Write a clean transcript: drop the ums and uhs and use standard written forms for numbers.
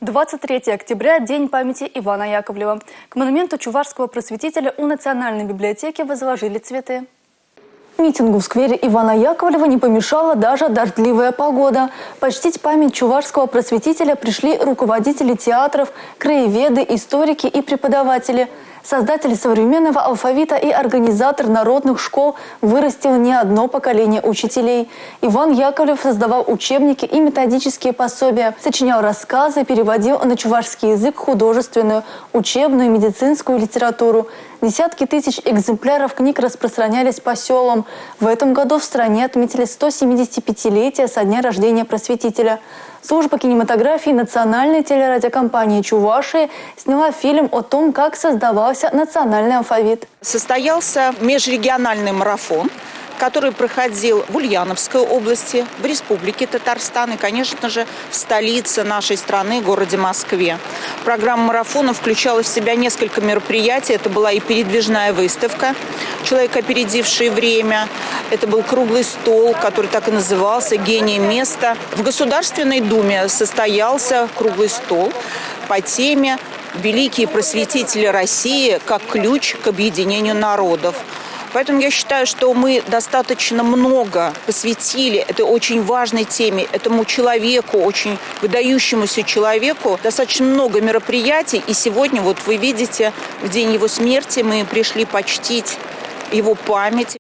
23 октября – День памяти Ивана Яковлева. К монументу чувашского просветителя у Национальной библиотеки возложили цветы. Митингу в сквере Ивана Яковлева не помешала даже дождливая погода. Почтить память чувашского просветителя пришли руководители театров, краеведы, историки и преподаватели. Создатель современного алфавита и организатор народных школ вырастил не одно поколение учителей. Иван Яковлев создавал учебники и методические пособия, сочинял рассказы, переводил на чувашский язык художественную, учебную, медицинскую литературу. Десятки тысяч экземпляров книг распространялись по селам. В этом году в стране отметили 175-летие со дня рождения просветителя. Служба кинематографии Национальной телерадиокомпании Чувашии сняла фильм о том, как создавался национальный алфавит. Состоялся межрегиональный марафон, который проходил в Ульяновской области, в Республике Татарстан и, конечно же, в столице нашей страны, городе Москве. Программа марафона включала в себя несколько мероприятий. Это была и передвижная выставка «Человек, опередивший время». Это был круглый стол, который так и назывался «Гений места». В Государственной Думе состоялся круглый стол по теме «Великие просветители России как ключ к объединению народов». Поэтому я считаю, что мы достаточно много посвятили этой очень важной теме, этому человеку, очень выдающемуся человеку. Достаточно много мероприятий. И сегодня, вот вы видите, в день его смерти мы пришли почтить его память.